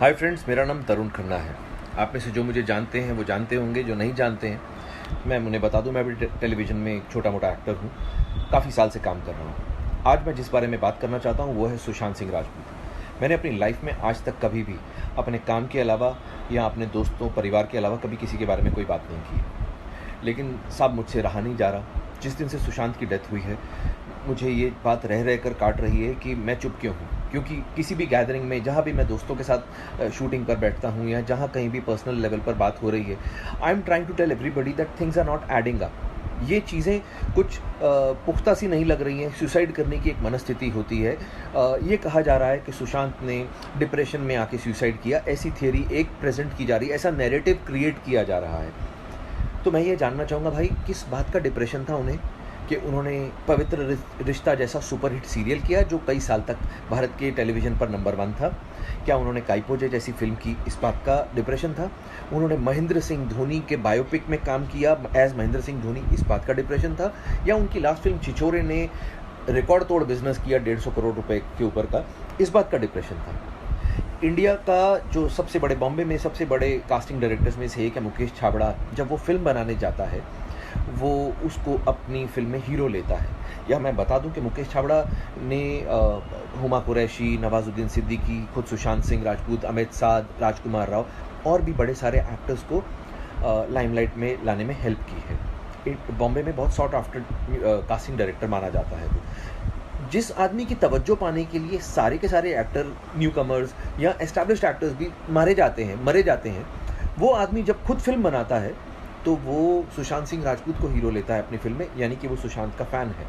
Hi friends, मेरा नाम तरुण खन्ना है। आप में से जो मुझे जानते हैं वो जानते होंगे, जो नहीं जानते हैं मैं उन्हें बता दूं, मैं भी टेलीविज़न में एक छोटा मोटा एक्टर हूं, काफ़ी साल से काम कर रहा हूं। आज मैं जिस बारे में बात करना चाहता हूं वो है सुशांत सिंह राजपूत। मैंने अपनी लाइफ में आज तक कभी भी अपने काम के अलावा या अपने दोस्तों परिवार के अलावा कभी किसी के बारे में कोई बात नहीं की। लेकिन साहब, मुझसे रहा नहीं जा रहा। जिस दिन से सुशांत की डेथ हुई है, मुझे ये बात रह रह कर काट रही है कि मैं चुप क्यों हूँ। क्योंकि किसी भी गैदरिंग में, जहाँ भी मैं दोस्तों के साथ शूटिंग पर बैठता हूँ या जहाँ कहीं भी पर्सनल लेवल पर बात हो रही है, I am trying to tell everybody that things are not adding up. ये चीज़ें कुछ पुख्ता सी नहीं लग रही हैं। सुसाइड करने की एक मनस्थिति होती है। ये कहा जा रहा है कि सुशांत ने डिप्रेशन में आके सुसाइड किया, ऐसी थियरी एक प्रेजेंट की जा रही है, ऐसा नैरेटिव क्रिएट किया जा रहा है। तो मैं ये जानना चाहूँगा भाई, किस बात का डिप्रेशन था उन्हें कि उन्होंने पवित्र रिश्ता जैसा सुपरहिट सीरियल किया जो कई साल तक भारत के टेलीविज़न पर नंबर 1 था? क्या उन्होंने काइपोजे जैसी फिल्म की, इस बात का डिप्रेशन था? उन्होंने महेंद्र सिंह धोनी के बायोपिक में काम किया एज महेंद्र सिंह धोनी, इस बात का डिप्रेशन था? या उनकी लास्ट फिल्म छिछोरे ने रिकॉर्ड तोड़ बिजनेस किया 150 करोड़ रुपए के ऊपर का, इस बात का डिप्रेशन था? इंडिया का जो सबसे बड़े, बॉम्बे में सबसे बड़े कास्टिंग डायरेक्टर्स में से एक है मुकेश छाबड़ा, जब वो फिल्म बनाने जाता है वो उसको अपनी फिल्म में हीरो लेता है। या मैं बता दूं कि मुकेश छाबड़ा ने हुमा कुरैशी, नवाजुद्दीन सिद्दीकी, खुद सुशांत सिंह राजपूत, अमित साध, राजकुमार राव और भी बड़े सारे एक्टर्स को लाइमलाइट में लाने में हेल्प की है। बॉम्बे में बहुत सॉर्ट आफ्टर कास्टिंग डायरेक्टर माना जाता है वो। जिस आदमी की तवज्जो पाने के लिए सारे के सारे एक्टर, न्यू कमर्स या एस्टैब्लिश्ड एक्टर्स भी मरे जाते हैं, वो आदमी जब खुद फिल्म बनाता है तो वो सुशांत सिंह राजपूत को हीरो लेता है अपनी फिल्म में, यानी कि वो सुशांत का फ़ैन है।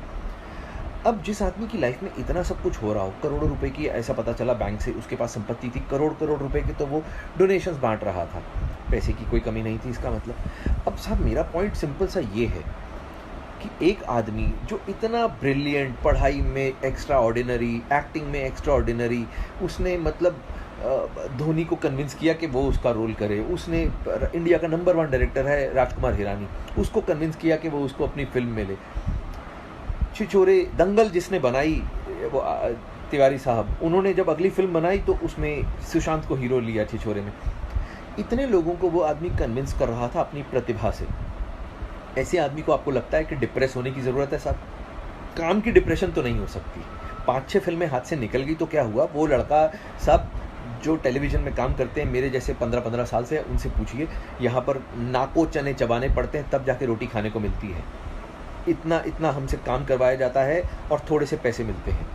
अब जिस आदमी की लाइफ में इतना सब कुछ हो रहा हो, करोड़ों रुपए की, ऐसा पता चला बैंक से उसके पास संपत्ति थी, करोड़ करोड़ रुपए की, तो वो डोनेशंस बांट रहा था, पैसे की कोई कमी नहीं थी इसका मतलब। अब साहब, मेरा पॉइंट सिंपल सा ये है कि एक आदमी जो इतना ब्रिलियंट, पढ़ाई में एक्स्ट्रा ऑर्डिनरी, एक्टिंग में एक्स्ट्रा ऑर्डिनरी, उसने मतलब धोनी को कन्विंस किया कि वो उसका रोल करे। उसने इंडिया का नंबर 1 डायरेक्टर है राजकुमार हिरानी, उसको कन्विंस किया कि वो उसको अपनी फिल्म में ले। छिछोरे, दंगल जिसने बनाई वो तिवारी साहब, उन्होंने जब अगली फिल्म बनाई तो उसमें सुशांत को हीरो लिया छिछोरे में। इतने लोगों को वो आदमी कन्विंस कर रहा था अपनी प्रतिभा से। ऐसे आदमी को आपको लगता है कि डिप्रेस होने की ज़रूरत है साहब? काम की डिप्रेशन तो नहीं हो सकती। 5-6 फिल्में हाथ से निकल गई तो क्या हुआ? वो लड़का साहब जो टेलीविज़न में काम करते हैं, मेरे जैसे 15-15 साल से, उनसे पूछिए, यहाँ पर नाको चने चबाने पड़ते हैं तब जाके रोटी खाने को मिलती है। इतना हमसे काम करवाया जाता है और थोड़े से पैसे मिलते हैं।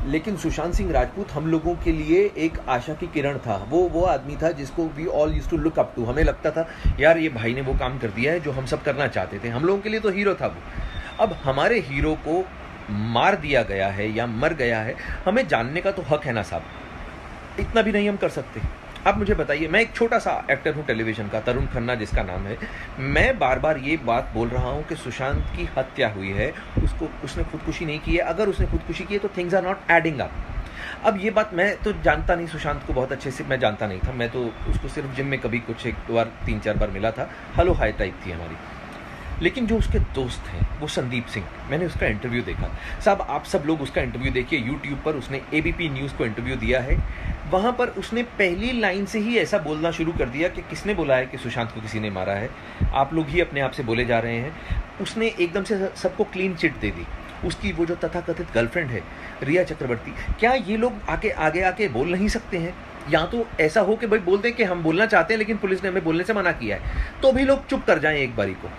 लेकिन सुशांत सिंह राजपूत हम लोगों के लिए एक आशा की किरण था। वो आदमी था जिसको we all used to look up to. हमें लगता था यार, ये भाई ने वो काम कर दिया है जो हम सब करना चाहते थे। हम लोगों के लिए तो हीरो था वो। अब हमारे हीरो को मार दिया गया है या मर गया है, हमें जानने का तो हक है ना साहब? इतना भी नहीं हम कर सकते? अब मुझे बताइए, मैं एक छोटा सा एक्टर हूँ टेलीविज़न का, तरुण खन्ना जिसका नाम है। मैं बार बार ये बात बोल रहा हूँ कि सुशांत की हत्या हुई है, उसने खुदकुशी नहीं की है। अगर उसने खुदकुशी की है तो things are not adding up. अब ये बात मैं तो जानता नहीं, सुशांत को बहुत अच्छे से मैं जानता नहीं था। मैं तो उसको सिर्फ जिम में कभी कुछ 1-2 बार, 3-4 बार मिला था। हेलो हाय टाइप थी हमारी। लेकिन जो उसके दोस्त हैं वो संदीप सिंह, मैंने उसका इंटरव्यू देखा साहब। आप सब लोग उसका इंटरव्यू देखिए यूट्यूब पर। उसने एबीपी न्यूज़ को इंटरव्यू दिया है। वहाँ पर उसने पहली लाइन से ही ऐसा बोलना शुरू कर दिया कि किसने बोला है कि सुशांत को किसी ने मारा है? आप लोग ही अपने आप से बोले जा रहे हैं। उसने एकदम से सबको क्लीन चिट दे दी। उसकी वो जो तथाकथित गर्लफ्रेंड है रिया चक्रवर्ती, क्या ये लोग आगे आके बोल नहीं सकते हैं? या तो ऐसा हो कि भाई बोल दें कि हम बोलना चाहते हैं लेकिन पुलिस ने हमें बोलने से मना किया है, तो भी लोग चुप कर जाएं एक बारी को।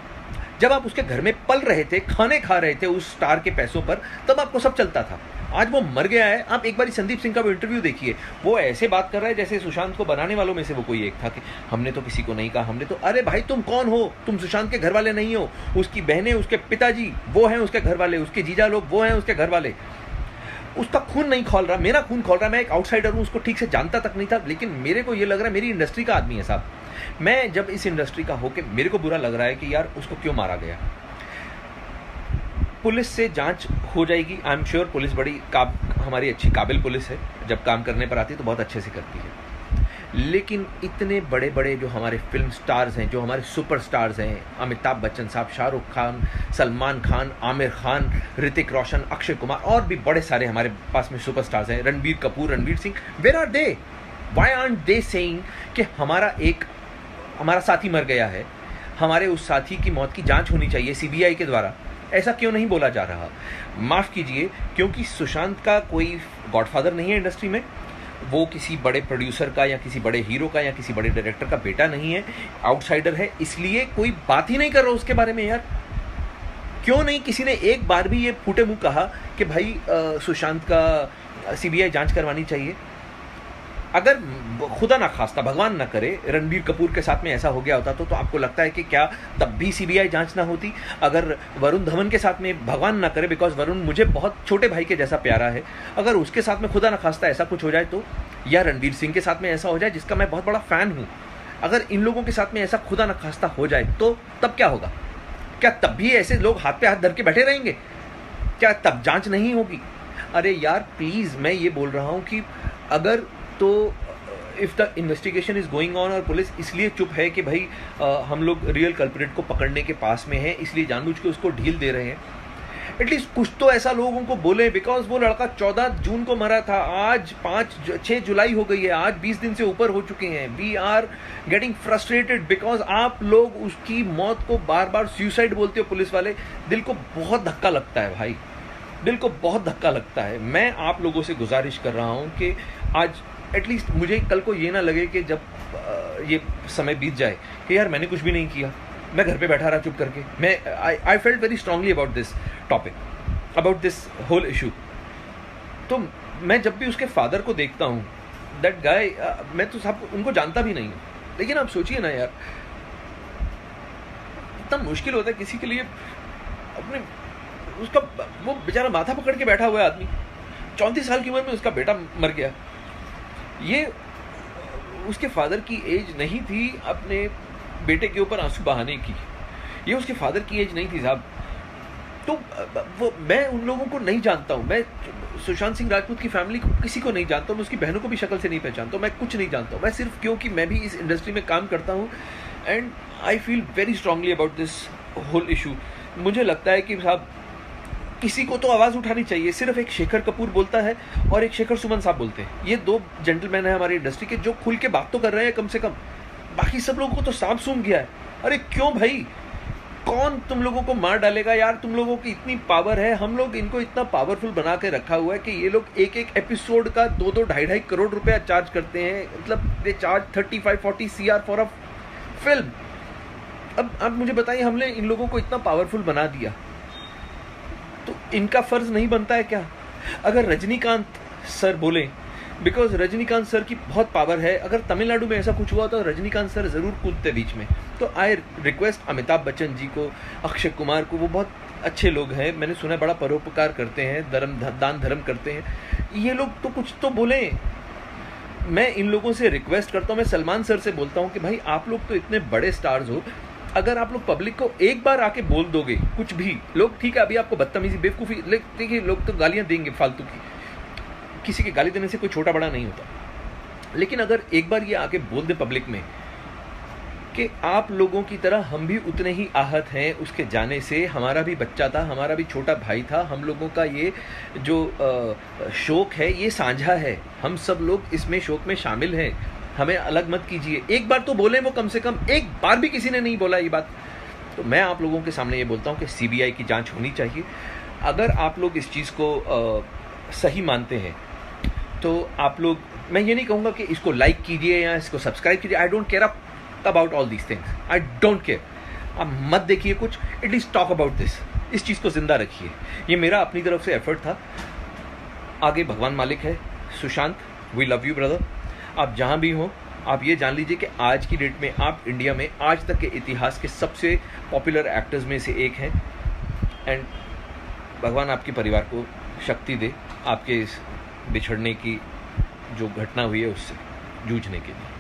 जब आप उसके घर में पल रहे थे, खाने खा रहे थे उस स्टार के पैसों पर, तब आपको सब चलता था। आज वो मर गया है। आप एक बारी संदीप सिंह का वो इंटरव्यू देखिए। वो ऐसे बात कर रहा है जैसे सुशांत को बनाने वालों में से वो कोई एक था कि हमने तो किसी को नहीं कहा, हमने तो। अरे भाई, तुम कौन हो? तुम सुशांत के घर वाले नहीं हो। उसकी बहनें, उसके पिताजी वो हैं उसके घर वाले, उसके जीजा लोग वो हैं उसके घर वाले। उसका खून नहीं खौल रहा, मेरा खून खौल रहा। मैं एक आउटसाइडर हूँ, उसको ठीक से जानता तक नहीं था, लेकिन मेरे को ये लग रहा है मेरी इंडस्ट्री का आदमी है साहब। मैं जब इस इंडस्ट्री का होकर मेरे को बुरा लग रहा है कि यार उसको क्यों मारा गया। पुलिस से जांच हो जाएगी, आई एम श्योर। पुलिस बड़ी हमारी अच्छी काबिल पुलिस है, जब काम करने पर आती है तो बहुत अच्छे से करती है। लेकिन इतने बड़े बड़े जो हमारे फिल्म स्टार्स हैं, जो हमारे सुपर स्टार्स हैं, अमिताभ बच्चन साहब, शाहरुख खान, सलमान खान, आमिर खान, ऋतिक रोशन, अक्षय कुमार और भी बड़े सारे हमारे पास में सुपर स्टार्स हैं, Ranbir Kapoor, Ranveer Singh, where are they? Why aren't they saying कि हमारा साथी मर गया है, हमारे उस साथी की मौत की जांच होनी चाहिए सीबीआई के द्वारा? ऐसा क्यों नहीं बोला जा रहा? माफ़ कीजिए, क्योंकि सुशांत का कोई गॉडफादर नहीं है इंडस्ट्री में, वो किसी बड़े प्रोड्यूसर का या किसी बड़े हीरो का या किसी बड़े डायरेक्टर का बेटा नहीं है, आउटसाइडर है, इसलिए कोई बात ही नहीं कर रहा उसके बारे में। यार क्यों नहीं किसी ने एक बार भी ये फूटे मुंह कहा कि भाई सुशांत का सीबीआई जांच करवानी चाहिए? अगर खुदा ना खास्ता, भगवान ना करे, रणबीर कपूर के साथ में ऐसा हो गया होता तो आपको लगता है कि क्या तब भी सीबीआई जांच ना होती? अगर वरुण धवन के साथ में, भगवान ना करे, बिकॉज वरुण मुझे बहुत छोटे भाई के जैसा प्यारा है, अगर उसके साथ में खुदा ना खास्ता ऐसा कुछ हो जाए तो, या रणवीर सिंह के साथ में ऐसा हो जाए जिसका मैं बहुत बड़ा फ़ैन हूँ, अगर इन लोगों के साथ में ऐसा खुदा ना खास्ता हो जाए तो तब क्या होगा? क्या तब भी ऐसे लोग हाथ पे हाथ धर के बैठे रहेंगे? क्या तब जांच नहीं होगी? अरे यार प्लीज़, मैं ये बोल रहा हूँ कि अगर तो if the investigation is going on और पुलिस इसलिए चुप है कि भाई हम लोग रियल कल्प्रिट को पकड़ने के पास में हैं, इसलिए जानबूझ के उसको ढील दे रहे हैं, एटलीस्ट कुछ तो ऐसा लोगों को बोले। बिकॉज वो लड़का 14 जून को मरा था, आज 6 जुलाई हो गई है, आज 20 दिन से ऊपर हो चुके हैं। We are getting frustrated because आप लोग उसकी मौत को बार बार सुसाइड बोलते हो पुलिस वाले। दिल को बहुत धक्का लगता है भाई, दिल को बहुत धक्का लगता है। मैं आप लोगों से गुजारिश कर रहा हूँ कि आज एटलीस्ट मुझे कल को ये ना लगे कि जब ये समय बीत जाए कि यार मैंने कुछ भी नहीं किया, मैं घर पे बैठा रहा चुप करके। मैं I felt very strongly about this topic, about this whole issue. तो मैं जब भी उसके फादर को देखता हूँ, दैट गाय, मैं तो सब उनको जानता भी नहीं हूँ, लेकिन आप सोचिए ना यार, इतना मुश्किल होता है किसी के लिए अपने, उसका वो बेचारा माथा पकड़ के बैठा हुआ है आदमी, 34 साल की उम्र में उसका बेटा मर गया। ये उसके फादर की एज नहीं थी अपने बेटे के ऊपर आंसू बहाने की, ये उसके फादर की एज नहीं थी साहब। तो वो मैं उन लोगों को नहीं जानता हूँ, मैं सुशांत सिंह राजपूत की फैमिली को किसी को नहीं जानता हूँ, मैं उसकी बहनों को भी शक्ल से नहीं पहचानता हूँ, मैं कुछ नहीं जानता हूँ। मैं सिर्फ क्योंकि मैं भी इस इंडस्ट्री में काम करता हूँ and I feel very strongly about this whole issue. मुझे लगता है कि साहब किसी को तो आवाज़ उठानी चाहिए। सिर्फ एक शेखर कपूर बोलता है और एक शेखर सुमन साहब बोलते हैं, ये 2 जेंटलमैन हैं हमारी इंडस्ट्री के जो खुल के बात तो कर रहे हैं कम से कम, बाकी सब लोगों को तो सांप सूंघ गया है। अरे क्यों भाई, कौन तुम लोगों को मार डालेगा यार? तुम लोगों की इतनी पावर है, हम लोग इनको इतना पावरफुल बना के रखा हुआ है कि ये लोग एक एपिसोड का 2-2 ढाई करोड़ रुपया चार्ज करते हैं। मतलब they charge 35-40 CR for a film. अब आप मुझे बताइए, हमने इन लोगों को इतना पावरफुल बना दिया तो इनका फर्ज नहीं बनता है क्या? अगर रजनीकांत सर बोले, बिकॉज रजनीकांत सर की बहुत पावर है, अगर तमिलनाडु में ऐसा कुछ हुआ तो रजनीकांत सर ज़रूर कूदते बीच में। तो आई रिक्वेस्ट अमिताभ बच्चन जी को, अक्षय कुमार को, वो बहुत अच्छे लोग हैं, मैंने सुना है बड़ा परोपकार करते हैं, दान धर्म करते हैं, ये लोग तो कुछ तो बोलें। मैं इन लोगों से रिक्वेस्ट करता हूँ, मैं सलमान सर से बोलता हूँ कि भाई आप लोग तो इतने बड़े स्टार्स हो, अगर आप लोग पब्लिक को एक बार आके बोल दोगे कुछ भी, लोग ठीक है अभी आपको बदतमीजी बेवकूफ़ी, देखिए लोग तो गालियाँ देंगे फालतू की, किसी के गाली देने से कोई छोटा बड़ा नहीं होता, लेकिन अगर एक बार ये आके बोल दे पब्लिक में कि आप लोगों की तरह हम भी उतने ही आहत हैं उसके जाने से, हमारा भी बच्चा था, हमारा भी छोटा भाई था, हम लोगों का ये जो शोक है ये साझा है, हम सब लोग इसमें शोक में शामिल हैं, हमें अलग मत कीजिए। एक बार तो बोलें वो, कम से कम एक बार भी किसी ने नहीं बोला ये बात। तो मैं आप लोगों के सामने ये बोलता हूँ कि सीबीआई की जांच होनी चाहिए। अगर आप लोग इस चीज़ को सही मानते हैं तो आप लोग, मैं ये नहीं कहूँगा कि इसको लाइक कीजिए या इसको सब्सक्राइब कीजिए, I don't care about all these things, I don't care. आप मत देखिए कुछ, एटलीस्ट टॉक अबाउट दिस, इस चीज़ को ज़िंदा रखिए। ये मेरा अपनी तरफ से एफर्ट था, आगे भगवान मालिक है। Sushant, we love you brother, आप जहाँ भी हों आप ये जान लीजिए कि आज की डेट में आप इंडिया में आज तक के इतिहास के सबसे पॉपुलर एक्टर्स में से एक हैं एंड भगवान आपके परिवार को शक्ति दे आपके इस बिछड़ने की जो घटना हुई है उससे जूझने के लिए।